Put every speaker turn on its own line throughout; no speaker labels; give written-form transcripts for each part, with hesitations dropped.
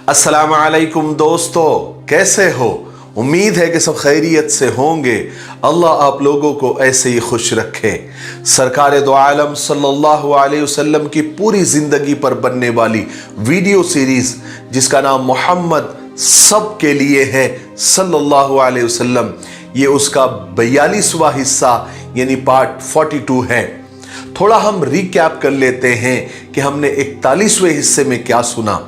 अस्सलाम वालेकुम दोस्तों, कैसे हो? उम्मीद है कि सब खैरियत से होंगे। अल्लाह आप लोगों को ऐसे ही खुश रखे। सरकार दो आलम सल्लल्लाहु अलैहि वसल्लम की पूरी जिंदगी पर बनने वाली वीडियो सीरीज जिसका नाम मोहम्मद सब के लिए है सल्लल्लाहु अलैहि वसल्लम, ये उसका 42वां हिस्सा यानी पार्ट 42 है। थोड़ा हम रिकैप कर लेते हैं कि हमने 41वें हिस्से में क्या सुना।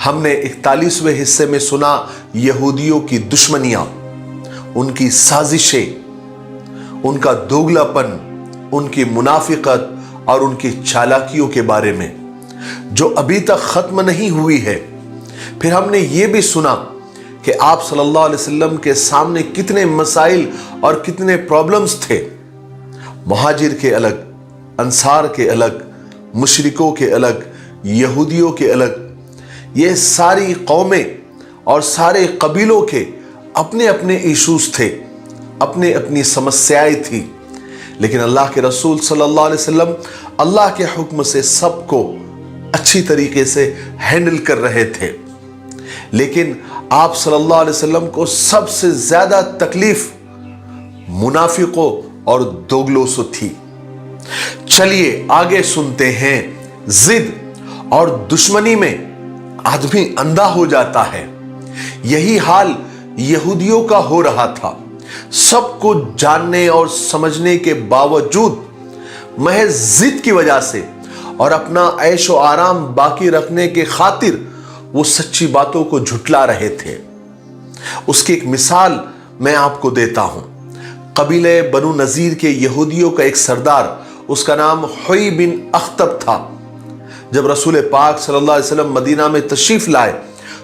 हमने 41वें हिस्से में सुना यहूदियों की दुश्मनियां, उनकी साजिशें, उनका दोगलापन, उनकी मुनाफिकत और उनकी चालाकियों के बारे में जो अभी तक खत्म नहीं हुई है। फिर हमने ये भी सुना कि आप सल्लल्लाहु अलैहि वसल्लम के सामने कितने मसाइल और कितने प्रॉब्लम्स थे। मुहाजिर के अलग, अंसार के अलग, मुशरिकों के अलग, यहूदियों के अलग, ये सारी कौमें और सारे कबीलों के अपने अपने इश्यूज थे, अपने अपनी समस्याएं थी। लेकिन अल्लाह के रसूल सल्लल्लाहु अलैहि वसल्लम अल्लाह के हुक्म से सबको अच्छी तरीके से हैंडल कर रहे थे। लेकिन आप सल्लल्लाहु अलैहि वसल्लम को सबसे ज्यादा तकलीफ मुनाफिकों और दोगलों से थी। चलिए आगे सुनते हैं। जिद और दुश्मनी में आदमी अंधा हो जाता है। यही हाल यहूदियों का हो रहा था। सब कुछ जानने और समझने के बावजूद महज जिद की वजह से और अपना ऐशो आराम बाकी रखने के खातिर वो सच्ची बातों को झुटला रहे थे। उसकी एक मिसाल मैं आपको देता हूं। कबीले बनु नजीर के यहूदियों का एक सरदार, उसका नाम हुई बिन अख्तब था। जब रसूल पाक सल्लल्लाहु अलैहि वसल्लम मदीना में तशरीफ लाए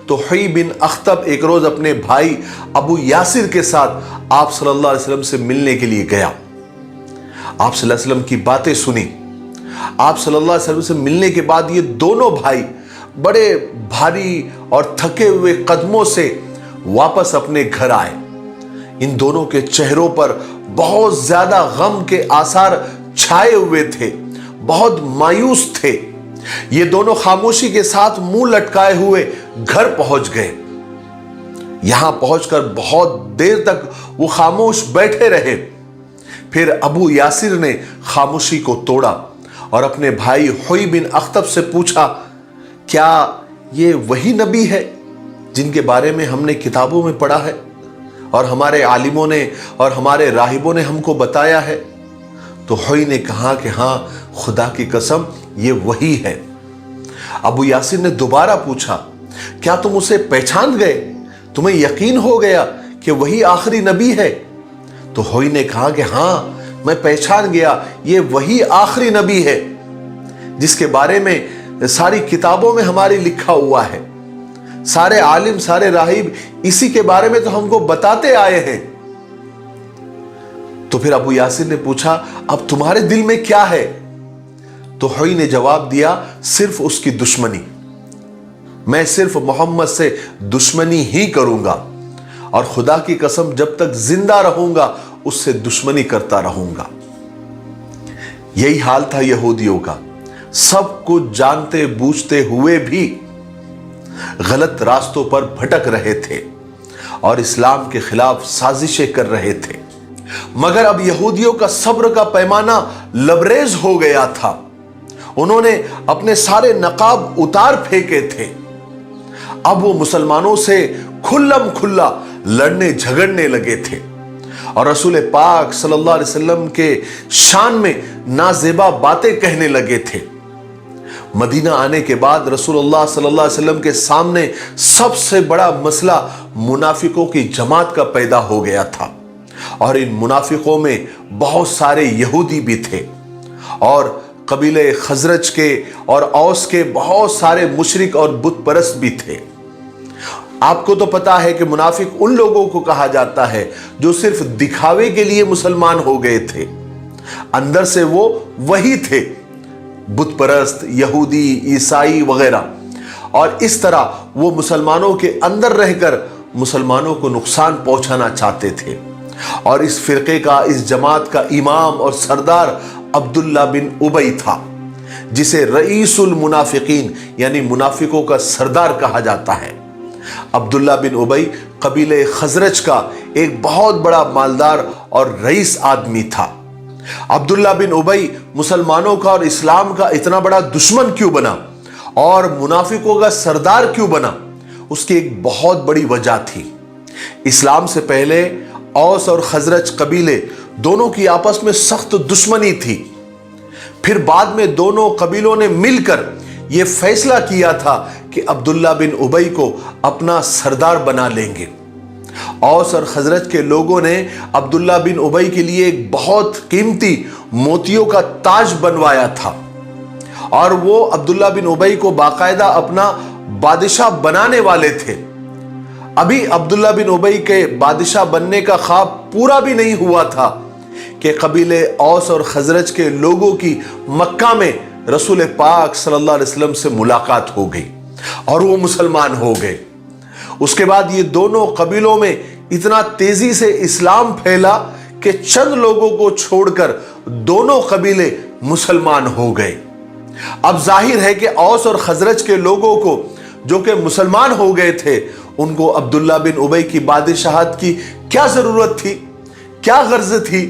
तो हुई बिन अख्तब एक रोज अपने भाई अबू यासिर के साथ आप सल्लल्लाहु अलैहि वसल्लम से मिलने के लिए गया। आप सल्लल्लाहु अलैहि वसल्लम की बातें सुनी। आप सल्लल्लाहु अलैहि वसल्लम से मिलने के बाद ये दोनों भाई बड़े भारी और थके हुए कदमों से वापस अपने घर आए। इन दोनों के चेहरों पर बहुत ज्यादा गम के आसार छाए हुए थे, बहुत मायूस थे। ये दोनों खामोशी के साथ मुंह लटकाए हुए घर पहुंच गए। यहां पहुंचकर बहुत देर तक वो खामोश बैठे रहे। फिर अबू यासिर ने खामोशी को तोड़ा और अपने भाई हुई बिन अख्तब से पूछा, क्या ये वही नबी है जिनके बारे में हमने किताबों में पढ़ा है और हमारे आलिमों ने और हमारे राहिबों ने हमको बताया है? तो हुई ने कहा कि हां, खुदा की कसम ये वही है। अबू यासिर ने दोबारा पूछा, क्या तुम उसे पहचान गए? तुम्हें यकीन हो गया कि वही आखिरी नबी है? तो हुई ने कहा कि हां, मैं पहचान गया, ये वही आखिरी नबी है जिसके बारे में सारी किताबों में हमारी लिखा हुआ है। सारे आलिम, सारे राहिब इसी के बारे में तो हमको बताते आए हैं। तो फिर अबू यासिर ने पूछा, अब तुम्हारे दिल में क्या है? तो हुई ने जवाब दिया, सिर्फ उसकी दुश्मनी। मैं सिर्फ मोहम्मद से दुश्मनी ही करूंगा और खुदा की कसम जब तक जिंदा रहूंगा उससे दुश्मनी करता रहूंगा। यही हाल था यहूदियों का। सब कुछ जानते बूझते हुए भी गलत रास्तों पर भटक रहे थे और इस्लाम के खिलाफ साजिशें कर रहे थे। मगर अब यहूदियों का सब्र का पैमाना लबरेज हो गया था। उन्होंने अपने सारे नकाब उतार फेंके थे। अब वो मुसलमानों से खुल्लम खुल्ला लड़ने झगड़ने लगे थे और रसूल पाक सल्लल्लाहु अलैहि वसल्लम के शान में नाजेबा बातें कहने लगे थे। मदीना आने के बाद रसूलुल्लाह सल्लल्लाहु अलैहि वसल्लम के सामने सबसे बड़ा मसला मुनाफिकों की जमात का पैदा हो गया था और इन मुनाफिकों में बहुत सारे यहूदी भी थे और कबीले खजरज के और औस के बहुत सारे मुशरिक और बुत परस्त भी थे। आपको तो पता है कि मुनाफिक उन लोगों को कहा जाता है जो सिर्फ दिखावे के लिए मुसलमान हो गए थे, अंदर से वो वही थे, बुत परस्त, यहूदी, ईसाई वगैरह। और इस तरह वो मुसलमानों के अंदर रहकर मुसलमानों को नुकसान पहुंचाना चाहते थे। और इस फिरके का, इस जमात का इमाम और सरदार अब्दुल्ला बिन उबई था, जिसे रईसुल मुनाफिकीन यानी मुनाफिकों का सरदार कहा जाता है। عبداللہ بن ابی قبیلے خزرج کا ایک بہت بڑا مالدار اور رئیس آدمی تھا۔ عبداللہ بن ابی مسلمانوں کا اور اسلام کا اتنا بڑا دشمن کیوں بنا اور منافقوں کا سردار کیوں بنا؟ اس کی ایک بہت بڑی وجہ تھی۔ اسلام سے پہلے اوس اور خزرج قبیلے دونوں کی آپس میں سخت دشمنی تھی۔ پھر بعد میں دونوں قبیلوں نے مل کر یہ فیصلہ کیا تھا کہ عبداللہ بن ابی کو اپنا سردار بنا لیں گے۔ اوس اور خزرج کے لوگوں نے عبداللہ بن ابی کے لیے ایک بہت قیمتی موتیوں کا تاج بنوایا تھا اور وہ عبداللہ بن ابی کو باقاعدہ اپنا بادشاہ بنانے والے تھے۔ ابھی عبداللہ بن ابی کے بادشاہ بننے کا خواب پورا بھی نہیں ہوا تھا کہ قبیلے اوس اور خزرج کے لوگوں کی مکہ میں رسول پاک صلی اللہ علیہ وسلم سے ملاقات ہو گئی اور وہ مسلمان ہو گئے۔ اس کے بعد یہ دونوں قبیلوں میں اتنا تیزی سے اسلام پھیلا کہ چند لوگوں کو چھوڑ کر دونوں قبیلے مسلمان ہو گئے۔ اب ظاہر ہے کہ اوس اور خزرج کے لوگوں کو جو کہ مسلمان ہو گئے تھے، ان کو عبداللہ بن ابی کی بادشاہت کی کیا ضرورت تھی، کیا غرض تھی؟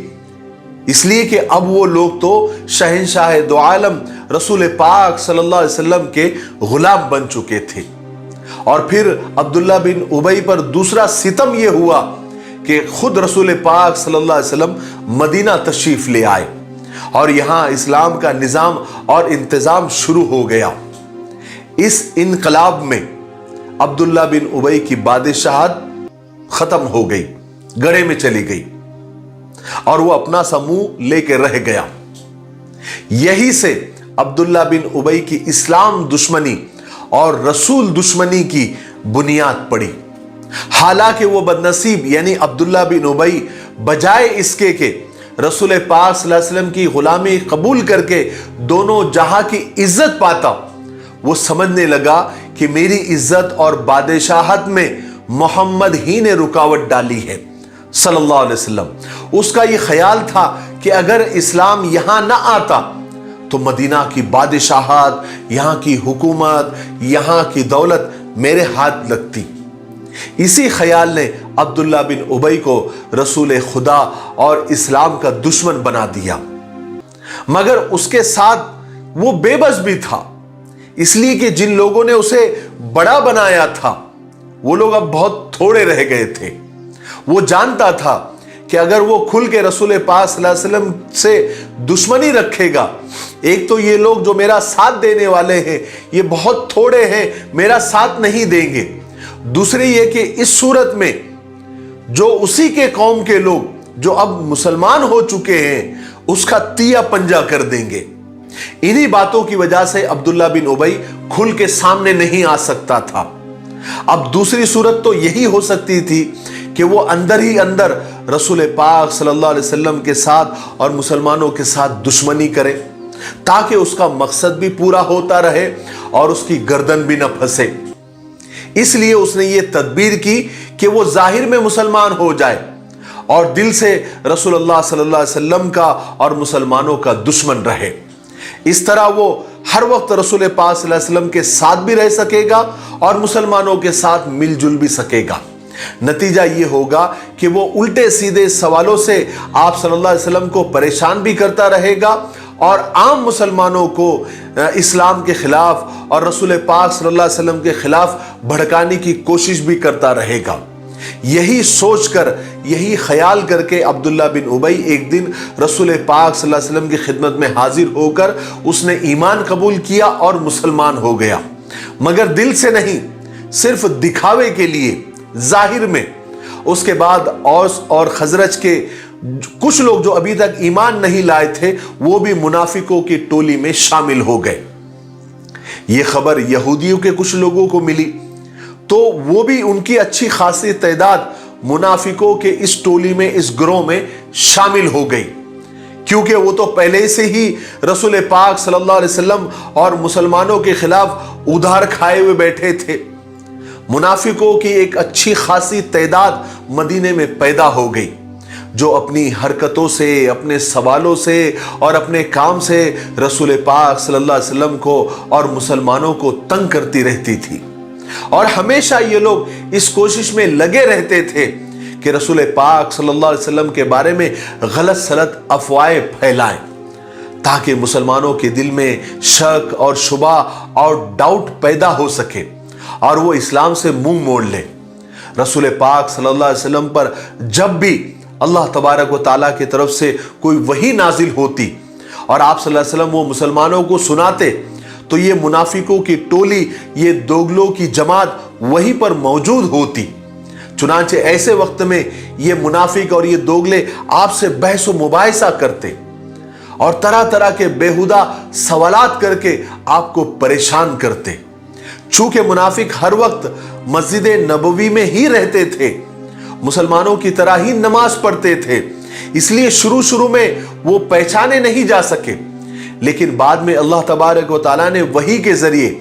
اس لیے کہ اب وہ لوگ تو شہنشاہ دو عالم رسول پاک صلی اللہ علیہ وسلم کے غلام بن چکے تھے۔ اور پھر عبداللہ بن ابی پر دوسرا ستم یہ ہوا کہ خود رسول پاک صلی اللہ علیہ وسلم مدینہ تشریف لے آئے اور یہاں اسلام کا نظام اور انتظام شروع ہو گیا۔ اس انقلاب میں عبداللہ بن ابی کی بادشاہت ختم ہو گئی، گڑے میں چلی گئی اور وہ اپنا سا منہ لے کے رہ گیا۔ یہی سے عبداللہ بن ابی کی اسلام دشمنی اور رسول دشمنی کی بنیاد پڑی۔ حالانکہ وہ بدنصیب یعنی عبداللہ بن ابی بجائے اس کے کہ رسول پاک صلی اللہ علیہ وسلم کی غلامی قبول کر کے دونوں جہاں کی عزت پاتا، وہ سمجھنے لگا کہ میری عزت اور بادشاہت میں محمد ہی نے رکاوٹ ڈالی ہے صلی اللہ علیہ وسلم۔ اس کا یہ خیال تھا کہ اگر اسلام یہاں نہ آتا تو مدینہ کی بادشاہت، یہاں کی حکومت، یہاں کی دولت میرے ہاتھ لگتی۔ اسی خیال نے عبداللہ بن ابی کو رسول خدا اور اسلام کا دشمن بنا دیا، مگر اس کے ساتھ وہ بے بس بھی تھا، اس لیے کہ جن لوگوں نے اسے بڑا بنایا تھا وہ لوگ اب بہت تھوڑے رہ گئے تھے۔ وہ جانتا تھا کہ اگر وہ کھل کے رسول پاک صلی اللہ علیہ وسلم سے دشمنی رکھے گا، ایک تو یہ لوگ جو میرا ساتھ دینے والے ہیں یہ بہت تھوڑے ہیں، میرا ساتھ نہیں دیں گے، دوسری یہ کہ اس صورت میں جو اسی کے قوم کے لوگ جو اب مسلمان ہو چکے ہیں اس کا تیا پنجا کر دیں گے۔ انہی باتوں کی وجہ سے عبداللہ بن ابی کھل کے سامنے نہیں آ سکتا تھا۔ اب دوسری صورت تو یہی ہو سکتی تھی کہ وہ اندر ہی اندر رسول پاک صلی اللہ علیہ وسلم کے ساتھ اور مسلمانوں کے ساتھ دشمنی کرے تاکہ اس کا مقصد بھی پورا ہوتا رہے اور اس کی گردن بھی نہ پھنسے۔ اس لیے اس نے یہ تدبیر کی کہ وہ ظاہر میں مسلمان ہو جائے اور دل سے رسول اللہ صلی اللہ علیہ وسلم کا اور مسلمانوں کا دشمن رہے۔ اس طرح وہ ہر وقت رسول پاک صلی اللہ علیہ وسلم کے ساتھ بھی رہ سکے گا اور مسلمانوں کے ساتھ مل جل بھی سکے گا۔ نتیجہ یہ ہوگا کہ وہ الٹے سیدھے سوالوں سے آپ صلی اللہ علیہ وسلم کو پریشان بھی کرتا رہے گا اور عام مسلمانوں کو اسلام کے خلاف اور رسول پاک صلی اللہ علیہ وسلم کے خلاف بھڑکانے کی کوشش بھی کرتا رہے گا۔ یہی سوچ کر، یہی خیال کر کے عبداللہ بن ابی ایک دن رسول پاک صلی اللہ علیہ وسلم کی خدمت میں حاضر ہو کر اس نے ایمان قبول کیا اور مسلمان ہو گیا، مگر دل سے نہیں، صرف دکھاوے کے لیے، ظاہر میں۔ اس کے بعد اوس اور خزرج کے کچھ لوگ جو ابھی تک ایمان نہیں لائے تھے وہ بھی منافقوں کی ٹولی میں شامل ہو گئے۔ یہ خبر یہودیوں کے کچھ لوگوں کو ملی تو وہ بھی ان کی اچھی خاصی تعداد منافقوں کے اس ٹولی میں، اس گروہ میں شامل ہو گئی، کیونکہ وہ تو پہلے سے ہی رسول پاک صلی اللہ علیہ وسلم اور مسلمانوں کے خلاف ادھار کھائے ہوئے بیٹھے تھے۔ منافقوں کی ایک اچھی خاصی تعداد مدینے میں پیدا ہو گئی جو اپنی حرکتوں سے، اپنے سوالوں سے اور اپنے کام سے رسول پاک صلی اللہ علیہ وسلم کو اور مسلمانوں کو تنگ کرتی رہتی تھی۔ اور ہمیشہ یہ لوگ اس کوشش میں لگے رہتے تھے کہ رسول پاک صلی اللہ علیہ وسلم کے بارے میں غلط سلط افواہیں پھیلائیں، تاکہ مسلمانوں کے دل میں شک اور شبہ اور ڈاؤٹ پیدا ہو سکے اور وہ اسلام سے منہ موڑ لے۔ رسول پاک صلی اللہ علیہ وسلم پر جب بھی اللہ تبارک و تعالیٰ کی طرف سے کوئی وحی نازل ہوتی اور آپ صلی اللہ علیہ وسلم وہ مسلمانوں کو سناتے تو یہ منافقوں کی ٹولی، یہ دوگلوں کی جماعت وہیں پر موجود ہوتی۔ چنانچہ ایسے وقت میں یہ منافق اور یہ دوگلے آپ سے بحث و مباحثہ کرتے اور طرح طرح کے بیہودہ سوالات کر کے آپ کو پریشان کرتے۔ چونکہ منافق ہر وقت مسجد نبوی میں ہی رہتے تھے، مسلمانوں کی طرح ہی نماز پڑھتے تھے، اس لیے شروع میں وہ پہچانے نہیں جا سکے، لیکن بعد میں اللہ تبارک و تعالیٰ نے وحی کے ذریعے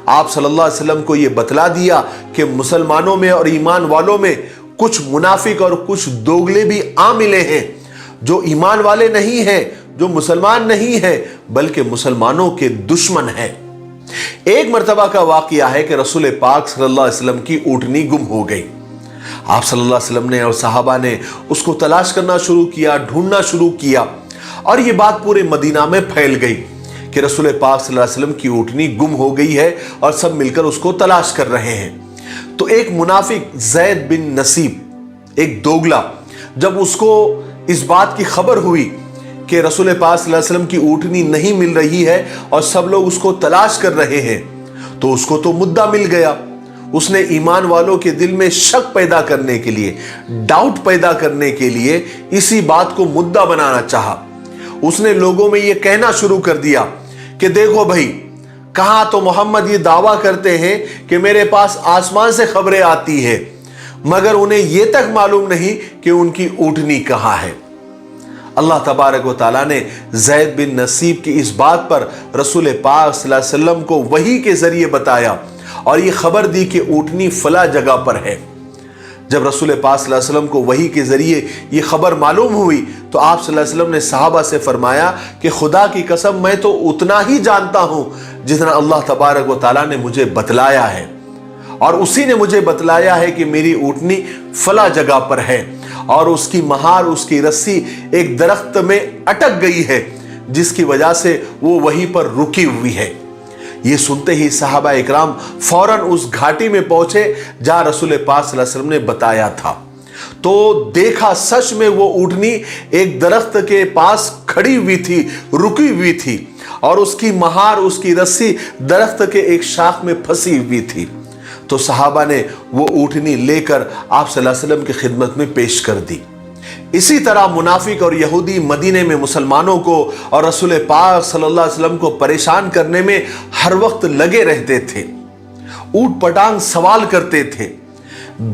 آپ صلی اللہ علیہ وسلم کو یہ بتلا دیا کہ مسلمانوں میں اور ایمان والوں میں کچھ منافق اور کچھ دوگلے بھی آ ملے ہیں، جو ایمان والے نہیں ہیں، جو مسلمان نہیں ہیں، بلکہ مسلمانوں کے دشمن ہیں۔ ایک مرتبہ کا واقعہ ہے کہ رسول پاک صلی اللہ علیہ وسلم کی اونٹنی گم ہو گئی۔ آپ صلی اللہ علیہ وسلم نے اور صحابہ نے اس کو تلاش کرنا شروع کیا، ڈھونڈنا شروع کیا، اور یہ بات پورے مدینہ میں پھیل گئی کہ رسول پاک صلی اللہ علیہ وسلم کی اونٹنی گم ہو گئی ہے اور سب مل کر اس کو تلاش کر رہے ہیں۔ تو ایک منافق زید بن نصیب، ایک دوگلا، جب اس کو اس بات کی خبر ہوئی کہ رسول پاک صلی اللہ علیہ وسلم کی اونٹنی نہیں مل رہی ہے اور سب لوگ اس کو تلاش کر رہے ہیں، تو اس کو تو مدعا مل گیا۔ اس نے ایمان والوں کے دل میں شک پیدا کرنے کے لیے، ڈاؤٹ پیدا کرنے کے لیے اسی بات کو مدعا بنانا چاہا۔ اس نے لوگوں میں یہ کہنا شروع کر دیا کہ دیکھو بھائی، کہاں تو محمد یہ دعویٰ کرتے ہیں کہ میرے پاس آسمان سے خبریں آتی ہیں، مگر انہیں یہ تک معلوم نہیں کہ ان کی اونٹنی کہاں ہے۔ اللہ تبارک و تعالیٰ نے زید بن نصیب کی اس بات پر رسول پاک صلی اللہ علیہ وسلم کو وحی کے ذریعے بتایا اور یہ خبر دی کہ اونٹنی فلاں جگہ پر ہے۔ جب رسول پاک صلی اللہ علیہ وسلم کو وحی کے ذریعے یہ خبر معلوم ہوئی تو آپ صلی اللہ علیہ وسلم نے صحابہ سے فرمایا کہ خدا کی قسم میں تو اتنا ہی جانتا ہوں جتنا اللہ تبارک و تعالیٰ نے مجھے بتلایا ہے، اور اسی نے مجھے بتلایا ہے کہ میری اونٹنی فلاں جگہ پر ہے اور اس کی مہار، اس کی رسی ایک درخت میں اٹک گئی ہے، جس کی وجہ سے وہ وہیں پر رکی ہوئی ہے۔ یہ سنتے ہی صحابہ اکرام فوراً اس گھاٹی میں پہنچے جہاں رسول پاک صلی اللہ علیہ وسلم نے بتایا تھا، تو دیکھا سچ میں وہ اونٹنی ایک درخت کے پاس کھڑی ہوئی تھی، رکی ہوئی تھی، اور اس کی مہار، اس کی رسی درخت کے ایک شاخ میں پھنسی ہوئی تھی۔ تو صحابہ نے وہ اونٹنی لے کر آپ صلی اللہ علیہ وسلم کی خدمت میں پیش کر دی۔ اسی طرح منافق اور یہودی مدینے میں مسلمانوں کو اور رسول پاک صلی اللہ علیہ وسلم کو پریشان کرنے میں ہر وقت لگے رہتے تھے، اوٹ پٹانگ سوال کرتے تھے،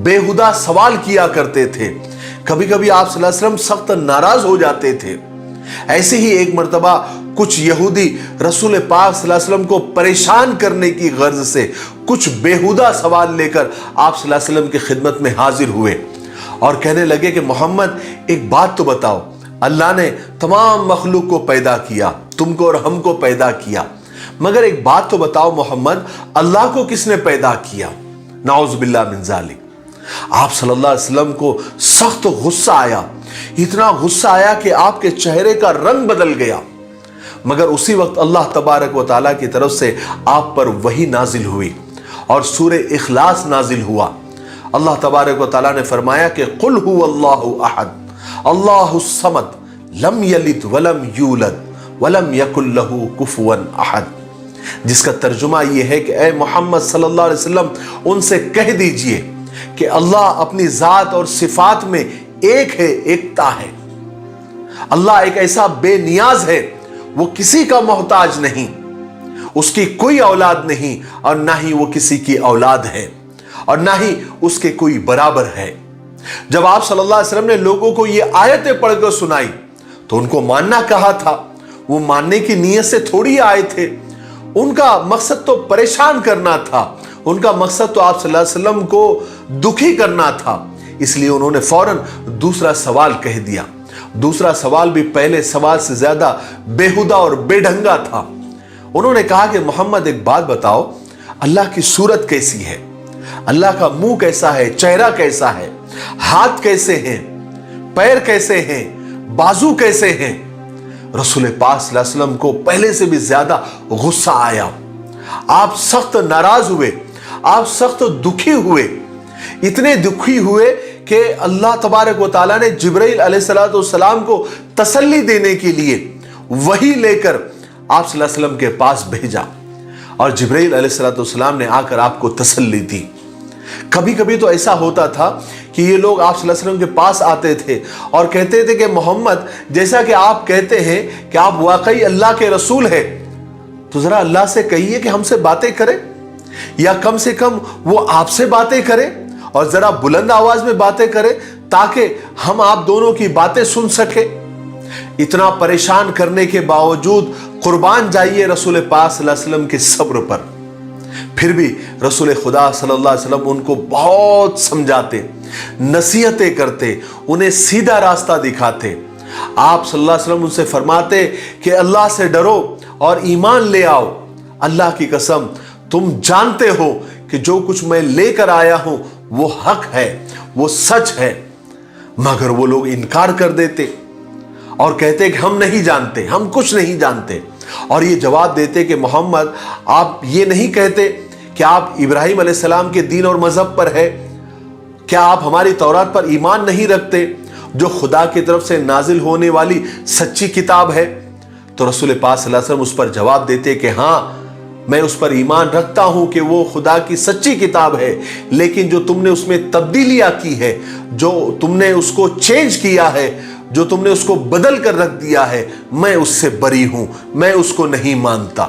بیہودہ سوال کیا کرتے تھے، کبھی کبھی آپ صلی اللہ علیہ وسلم سخت ناراض ہو جاتے تھے۔ ایسے ہی ایک مرتبہ کچھ یہودی رسول پاک صلی اللہ علیہ وسلم کو پریشان کرنے کی غرض سے کچھ بیہودہ سوال لے کر آپ صلی اللہ علیہ وسلم کی خدمت میں حاضر ہوئے اور کہنے لگے کہ محمد ایک بات تو بتاؤ، اللہ نے تمام مخلوق کو پیدا کیا، تم کو اور ہم کو پیدا کیا، مگر ایک بات تو بتاؤ محمد، اللہ کو کس نے پیدا کیا؟ نعوذ باللہ من ذالک۔ آپ صلی اللہ علیہ وسلم کو سخت غصہ آیا، اتنا غصہ آیا کہ آپ کے چہرے کا رنگ بدل گیا، مگر اسی وقت اللہ تبارک و تعالیٰ کی طرف سے آپ پر وحی نازل ہوئی اور سورہ اخلاص نازل ہوا۔ اللہ تبارک و تعالیٰ نے فرمایا کہ قل هو اللہ احد اللہ الصمد لم یلد ولم یولد ولم یکن لہ کفوا احد، جس کا ترجمہ یہ ہے کہ اے محمد صلی اللہ علیہ وسلم ان سے کہہ دیجئے کہ اللہ اپنی ذات اور صفات میں ایک ہے، ایکتا ہے۔ اللہ ایک ایسا بے نیاز ہے، وہ کسی کا محتاج نہیں، اس کی کوئی اولاد نہیں اور نہ ہی وہ کسی کی اولاد ہے اور نہ ہی اس کے کوئی برابر ہے۔ جب آپ صلی اللہ علیہ وسلم نے لوگوں کو یہ آیتیں پڑھ کر سنائی تو ان کو ماننا کہا تھا، وہ ماننے کی نیت سے تھوڑی آئے تھے، ان کا مقصد تو پریشان کرنا تھا، ان کا مقصد تو آپ صلی اللہ علیہ وسلم کو دکھی کرنا تھا، اس لیے انہوں نے فوراً دوسرا سوال کہہ دیا۔ دوسرا سوال بھی پہلے سوال سے زیادہ بیہودہ اور بے ڈھنگا تھا۔ انہوں نے کہا کہ محمد ایک بات بتاؤ، اللہ کی صورت کیسی ہے؟ اللہ کا मुंह कैसा है, चेहरा कैसा है, हाथ कैसे हैं, पैर कैसे हैं, बाजू कैसे हैं। रसूल पाक सल्लल्लाहु अलैहि वसल्लम को पहले से भी ज्यादा गुस्सा आया। आप सख्त नाराज हुए, आप सख्त दुखी हुए, इतने दुखी हुए कि अल्लाह तबारक व तआला ने जिब्राइल अलैहिस्सलाम को तसल्ली देने के लिए वही लेकर आप सल्लल्लाहु अलैहि वसल्लम के पास भेजा और जिब्राइल अलैहिस्सलाम ने आकर आपको तसल्ली दी। कभी कभी तो ऐसा होता था कि ये लोग आप सल्लल्लाहु अलैहि वसल्लम के पास आते थे और कहते थे कि मोहम्मद, जैसा कि आप कहते हैं कि आप वाकई अल्लाह के रसूल हैं, तो जरा अल्लाह से कहिए कि हमसे बातें करें, या कम से कम वो आपसे बातें करें और जरा बुलंद आवाज में बातें करें ताकि हम आप दोनों की बातें सुन सके। इतना परेशान करने के बावजूद कुर्बान जाइए रसूल पाक सल्लल्लाहु अलैहि वसल्लम के सब्र पर। फिर भी रसूल खुदा सल्लल्लाहु अलैहि वसल्लम उनको बहुत समझाते, नसीहतें करते, उन्हें सीधा रास्ता दिखाते। आप सल्लल्लाहु अलैहि वसल्लम उनसे फरमाते कि अल्लाह से डरो और ईमान ले आओ। अल्लाह की कसम, तुम जानते हो कि जो कुछ मैं लेकर आया हूं वो हक है, वो सच है। मगर वो लोग इनकार कर देते और कहते कि हम नहीं जानते, हम कुछ नहीं जानते। और ये जवाब देते कि मोहम्मद, आप ये नहीं कहते कि आप इब्राहिम अलैहिस्सलाम के दीन और मजहब पर है? क्या आप हमारी तौरात पर ईमान नहीं रखते जो खुदा की तरफ से नाजिल होने वाली सच्ची किताब है? तो रसूल पाक सल्लल्लाहु अलैहि वसल्लम उस पर जवाब देते कि हाँ, मैं उस पर ईमान रखता हूं कि वो खुदा की सच्ची किताब है, लेकिन जो तुमने उसमें तब्दीलियां की है, जो तुमने उसको चेंज किया है, जो तुमने उसको बदल कर रख दिया है, मैं उससे बरी हूं, मैं उसको नहीं मानता।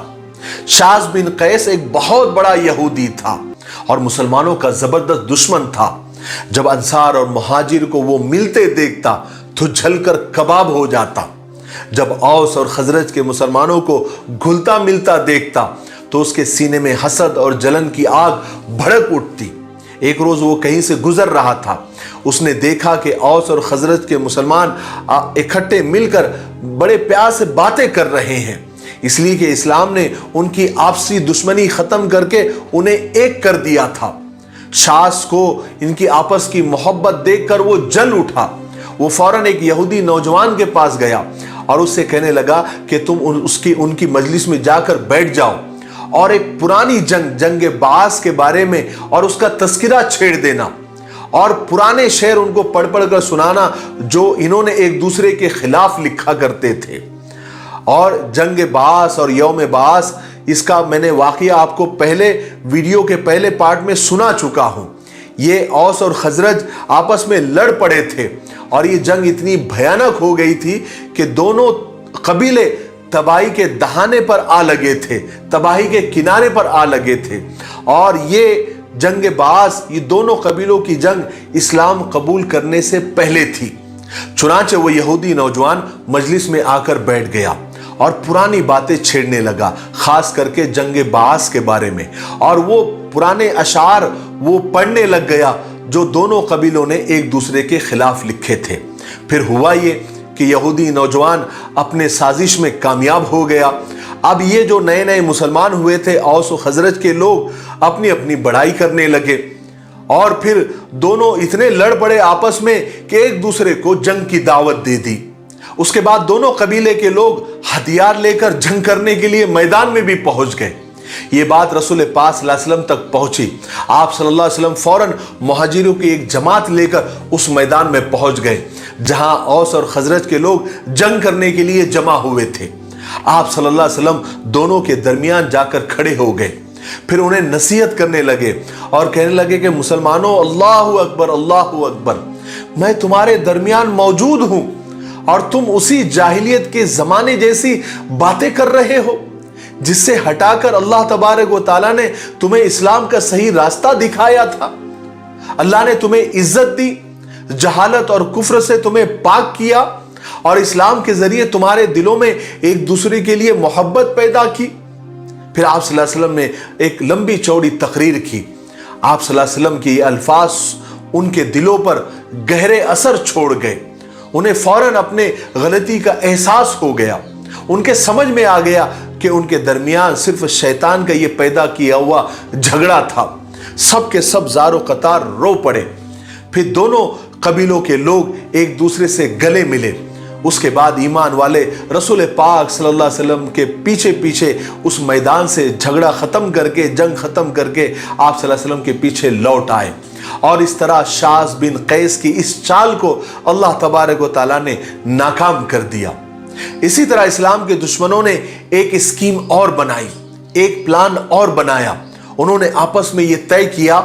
शाज बिन कैस एक बहुत बड़ा यहूदी था और मुसलमानों का जबरदस्त दुश्मन था। जब अंसार और मुहाजिर को वो मिलते देखता तो जलकर कबाब हो जाता। जब औस और खजरज के मुसलमानों को घुलता मिलता देखता तो उसके सीने में हसद और जलन की आग भड़क उठती। एक रोज वो कहीं से गुजर रहा था, उसने देखा कि औस और खजरज के मुसलमान इकट्ठे मिलकर बड़े प्यार से बातें कर रहे हैं, इसलिए कि इस्लाम ने उनकी आपसी दुश्मनी खत्म करके उन्हें एक कर दिया था। शास को इनकी आपस की मोहब्बत देखकर वो जल उठा। वो फौरन एक यहूदी नौजवान के पास गया और उससे कहने लगा कि तुम उनकी मजलिस में जाकर बैठ जाओ और एक पुरानी जंग बास के बारे में और उसका तस्किरा छेड़ देना और पुराने शेर उनको पढ़ कर सुनाना जो इन्होंने एक दूसरे के खिलाफ लिखा करते थे। और जंग बास और यौम बास, इसका मैंने वाकया आपको पहले वीडियो के पहले पार्ट में सुना चुका हूं। ये औस और खजरज आपस में लड़ पड़े थे और ये जंग इतनी भयानक हो गई थी कि दोनों कबीले तबाही के दहाने पर आ लगे थे, तबाही के किनारे पर आ लगे थे। और ये जंग बास, ये दोनों कबीलों की जंग इस्लाम कबूल करने से पहले थी। चुनांचे वो यहूदी नौजवान मजलिस में आकर बैठ गया और पुरानी बातें छेड़ने लगा, खास करके जंग बास के बारे में, और वो पुराने अशार वो पढ़ने लग गया जो दोनों कबीलों ने एक दूसरे के खिलाफ लिखे थे। फिर हुआ ये कि यहूदी नौजवान अपने साजिश में कामयाब हो गया। अब ये जो नए नए मुसलमान हुए थे, औस और खजरज के लोग, अपनी अपनी बड़ाई करने लगे और फिर दोनों इतने लड़ पड़े आपस में कि एक दूसरे को जंग की दावत दे दी। उसके बाद दोनों कबीले के लोग हथियार लेकर जंग करने के लिए मैदान में भी पहुंच गए। ये बात रसूल पाक सल्लल्लाहु अलैहि वसल्लम तक पहुंची। आप सल्लल्लाहु अलैहि वसल्लम फौरन मुहाजिरों की एक जमात लेकर उस मैदान में पहुंच गए जहां औस और खजरज के लोग जंग करने के लिए जमा हुए थे। आप सल्लल्लाहु अलैहि वसल्लम दोनों के दरमियान जाकर खड़े हो गए। फिर उन्हें नसीहत करने लगे और कहने लगे कि मुसलमानों, अल्लाहु अकबर, अल्लाहु अकबर, मैं तुम्हारे दरमियान मौजूद हूं और तुम उसी जाहिलियत के जमाने जैसी बातें कर रहे हो जिससे हटाकर अल्लाह तबारक व तआला ने तुम्हें इस्लाम का सही रास्ता दिखाया था। अल्लाह ने तुम्हें इज्जत दी, जहालत और कुफ्र से तुम्हें पाक किया और इस्लाम के जरिए तुम्हारे दिलों में एक दूसरे के लिए मोहब्बत पैदा की। फिर आप सल्लल्लाहु अलैहि वसल्लम ने एक लंबी चौड़ी तकरीर की। आप सल्लल्लाहु अलैहि वसल्लम के ये अल्फाज उनके दिलों पर गहरे असर छोड़ गए। उन्हें फौरन अपने गलती का एहसास हो गया। उनके समझ में आ गया कि उनके दरमियान सिर्फ शैतान का ये पैदा किया हुआ झगड़ा था। सब के सब ज़ारो कतार रो पड़े। फिर दोनों कबीलों के लोग एक दूसरे से गले मिले। उसके बाद ईमान वाले रसूल पाक सल्लल्लाहु अलैहि वसल्लम के पीछे पीछे उस मैदान से झगड़ा ख़त्म करके, जंग ख़त्म करके आप सल्लल्लाहु अलैहि वसल्लम के पीछे लौट आए। और इस तरह शाज़ बिन कैस की इस चाल को अल्लाह तबारक व तआला ने नाकाम कर दिया। इसी तरह इस्लाम के दुश्मनों ने एक स्कीम और बनाई, एक प्लान और बनाया। उन्होंने आपस में ये तय किया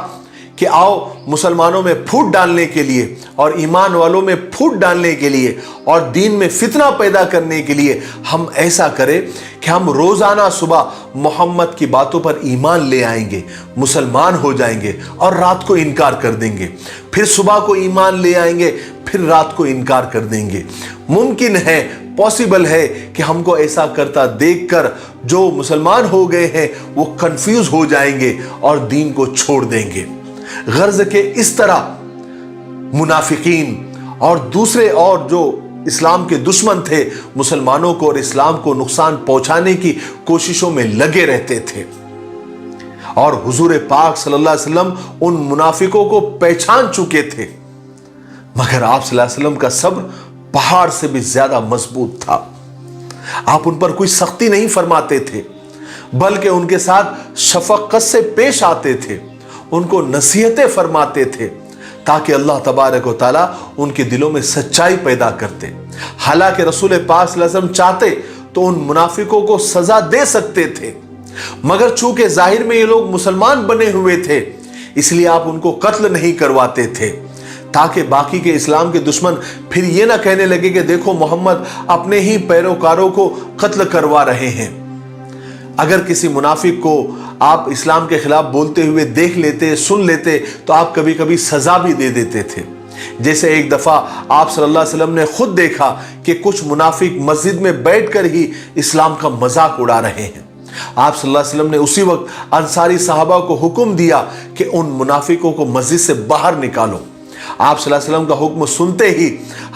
कि आओ मुसलमानों में फूट डालने के लिए और ईमान वालों में फूट डालने के लिए और दीन में फितना पैदा करने के लिए हम ऐसा करें कि हम रोज़ाना सुबह मोहम्मद की बातों पर ईमान ले आएंगे, मुसलमान हो जाएंगे और रात को इनकार कर देंगे। फिर सुबह को ईमान ले आएंगे, फिर रात को इनकार कर देंगे। मुमकिन है, पॉसिबल है कि हमको ऐसा करता देखकर जो मुसलमान हो गए हैं वो कंफ्यूज हो जाएंगे और दीन को छोड़ देंगे। गर्ज के इस तरह मुनाफिकीन और दूसरे और जो इस्लाम के दुश्मन थे मुसलमानों को और इस्लाम को नुकसान पहुंचाने की कोशिशों में लगे रहते थे। और हुजूर पाक सल्लल्लाहु अलैहि वसल्लम उन मुनाफिकों को पहचान चुके थे, मगर आप सल्लल्लाहु अलैहि वसल्लम का सब्र पहाड़ से भी ज्यादा मजबूत था। आप उन पर कोई सख्ती नहीं फरमाते थे, बल्कि उनके साथ शफकत से पेश आते थे, उनको नसीहतें फरमाते थे ताकि अल्लाह तबारक व तआला उनके दिलों में सच्चाई पैदा करते। हालांकि रसूल पाक सल्लल्लाहु अलैहि वसल्लम चाहते तो उन मुनाफिकों को सजा दे सकते थे, मगर चूंकि जाहिर में ये लोग मुसलमान बने हुए थे इसलिए आप उनको कत्ल नहीं करवाते थे, ताकि बाकी के इस्लाम के दुश्मन फिर ये ना कहने लगे कि देखो मोहम्मद अपने ही पैरोकारों को कत्ल करवा रहे हैं। अगर किसी मुनाफिक को आप इस्लाम के खिलाफ बोलते हुए देख लेते, सुन लेते, तो आप कभी कभी सजा भी दे देते थे। जैसे एक दफा आप सल्लल्लाहु अलैहि वसल्लम ने खुद देखा कि कुछ मुनाफिक मस्जिद में बैठकर ही इस्लाम का मजाक उड़ा रहे हैं। आप सल्लल्लाहु अलैहि वसल्लम ने उसी वक्त अंसारी साहबा को हुक्म दिया कि उन मुनाफिकों को मस्जिद से बाहर निकालो। आप सल्लल्लाहु अलैहि वसल्लम का हुक्म सुनते ही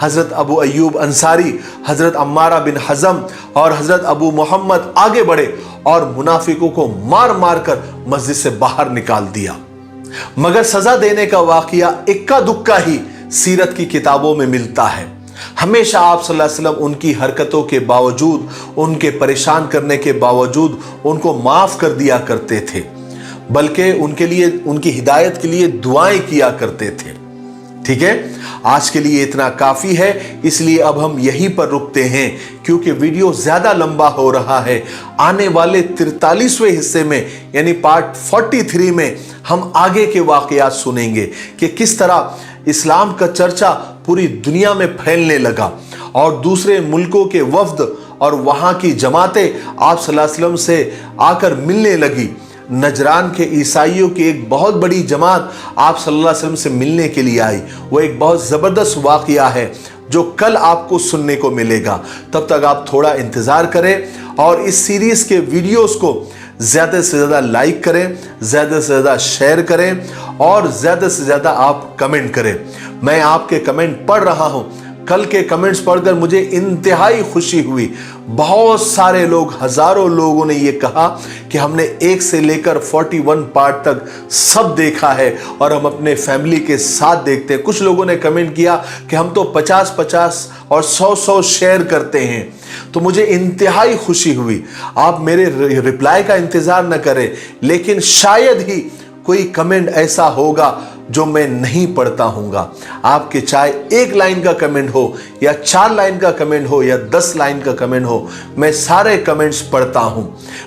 हजरत अबू अय्यूब अंसारी, हजरत अम्मारा बिन हज़म और हजरत अबू मोहम्मद आगे बढ़े और मुनाफिकों को मार मार कर मस्जिद से बाहर निकाल दिया। मगर सजा देने का वाकया इक्का दुक्का ही सीरत की किताबों में मिलता है। हमेशा आप सल्लल्लाहु अलैहि वसल्लम उनकी हरकतों के बावजूद, उनके परेशान करने के बावजूद उनको माफ कर दिया करते थे, बल्कि उनके लिए, उनकी हिदायत के लिए दुआएं किया करते थे। ठीक है, आज के लिए इतना काफी है, इसलिए अब हम यहीं पर रुकते हैं क्योंकि वीडियो ज्यादा लंबा हो रहा है। आने वाले 43वें हिस्से में यानी पार्ट 43 में हम आगे के वाकयात सुनेंगे कि किस तरह इस्लाम का चर्चा पूरी दुनिया में फैलने लगा और दूसरे मुल्कों के वफ्द और वहां की जमातें आप सल्लल्लाहु अलैहि वसल्लम से आकर मिलने लगी। नजरान के ईसाइयों की एक बहुत बड़ी जमात आप सल्लल्लाहु अलैहि वसल्लम से मिलने के लिए आई। वो एक बहुत ज़बरदस्त वाक़या है जो कल आपको सुनने को मिलेगा। तब तक आप थोड़ा इंतज़ार करें और इस सीरीज़ के वीडियोस को ज़्यादा से ज़्यादा लाइक करें, ज़्यादा से ज़्यादा शेयर करें और ज़्यादा से ज़्यादा आप कमेंट करें। मैं आपके कमेंट पढ़ रहा हूँ। कल के कमेंट्स पढ़कर मुझे इंतहाई खुशी हुई। बहुत सारे लोग, हजारों लोगों ने ये कहा कि हमने 1 से लेकर 41 पार्ट तक सब देखा है और हम अपने फैमिली के साथ देखते हैं। कुछ लोगों ने कमेंट किया कि हम तो 50-50 और 100-100 शेयर करते हैं। तो मुझे इंतहाई खुशी हुई। आप मेरे रिप्लाई का इंतजार न करें, लेकिन शायद ही कोई कमेंट ऐसा होगा जो मैं नहीं पढ़ता हूँगा। आपके चाहे 1 लाइन का कमेंट हो या 4 लाइन का कमेंट हो या 10 लाइन का कमेंट हो, मैं सारे कमेंट्स पढ़ता हूँ।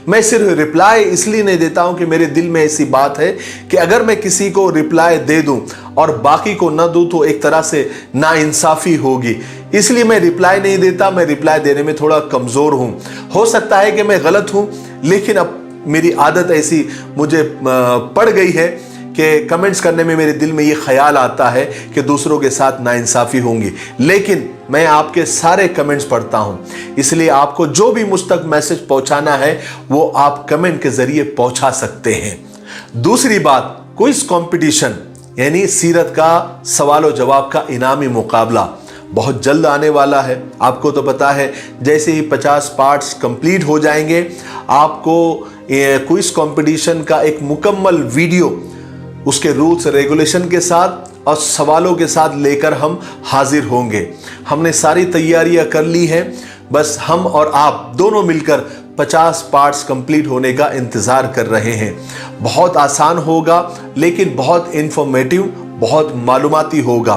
मैं सिर्फ रिप्लाई इसलिए नहीं देता हूँ कि मेरे दिल में ऐसी बात है कि अगर मैं किसी को रिप्लाई दे दूँ और बाकी को न दूँ तो एक तरह से नाइंसाफ़ी होगी, इसलिए मैं रिप्लाई नहीं देता। मैं रिप्लाई देने में थोड़ा कमज़ोर हूँ। हो सकता है कि मैं गलत हूँ, लेकिन अब मेरी आदत ऐसी मुझे पड़ गई है कि कमेंट्स करने में मेरे दिल में ये ख्याल आता है कि दूसरों के साथ नाइंसाफ़ी होंगी, लेकिन मैं आपके सारे कमेंट्स पढ़ता हूँ। इसलिए आपको जो भी मुझ तक मैसेज पहुँचाना है वो आप कमेंट के ज़रिए पहुँचा सकते हैं। दूसरी बात, क्विज कंपटीशन यानी सीरत का सवाल और जवाब का इनामी मुकाबला बहुत जल्द आने वाला है। आपको तो पता है, जैसे ही 50 पार्ट्स कंप्लीट हो जाएंगे आपको क्विज कंपटीशन का एक मुकम्मल वीडियो उसके रूल्स रेगुलेशन के साथ और सवालों के साथ लेकर हम हाजिर होंगे। हमने सारी तैयारियां कर ली हैं, बस हम और आप दोनों मिलकर 50 पार्ट्स कंप्लीट होने का इंतज़ार कर रहे हैं। बहुत आसान होगा लेकिन बहुत इंफॉर्मेटिव, बहुत मालूमाती होगा।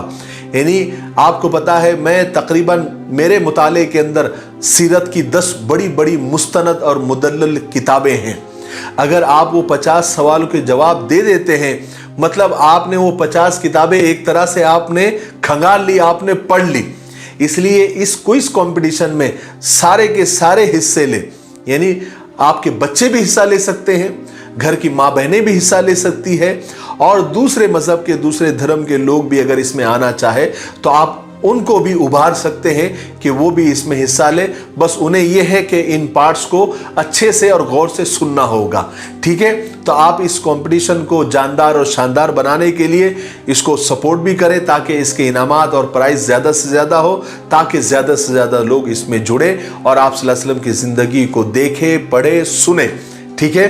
यानी आपको पता है, मैं तकरीबन मेरे मुताले के अंदर सीरत की 10 बड़ी बड़ी मुस्तनद और मुदल्लल किताबें हैं। अगर आप वो 50 सवालों के जवाब दे देते हैं, मतलब आपने वो 50 किताबें एक तरह से आपने खंगाल ली, आपने पढ़ ली। इसलिए इस क्विज कंपटीशन में सारे के सारे हिस्से ले, यानी आपके बच्चे भी हिस्सा ले सकते हैं, घर की माँ बहनें भी हिस्सा ले सकती है, और दूसरे मजहब के, दूसरे धर्म के लोग भी अगर इसमें आना चाहे तो आप उनको भी उभार सकते हैं कि वो भी इसमें हिस्सा ले। बस उन्हें यह है कि इन पार्ट्स को अच्छे से और गौर से सुनना होगा। ठीक है, तो आप इस कंपटीशन को जानदार और शानदार बनाने के लिए इसको सपोर्ट भी करें ताकि इसके इनामात और प्राइस ज़्यादा से ज़्यादा हो, ताकि ज़्यादा से ज़्यादा लोग इसमें जुड़े और आप सल्लल्लाहु अलैहि वसल्लम की ज़िंदगी को देखें, पढ़े, सुने। ठीक है,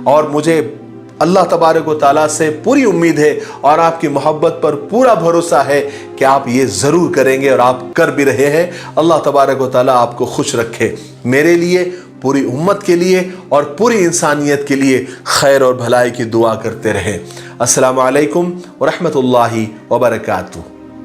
और मुझे अल्लाह तबारक व तआला से पूरी उम्मीद है और आपकी मोहब्बत पर पूरा भरोसा है कि आप ये ज़रूर करेंगे और आप कर भी रहे हैं। अल्लाह तबारक व तआला आपको खुश रखे। मेरे लिए, पूरी उम्मत के लिए और पूरी इंसानियत के लिए खैर और भलाई की दुआ करते रहें। अस्सलामु अलैकुम व रहमतुल्लाहि व बरकातुहू।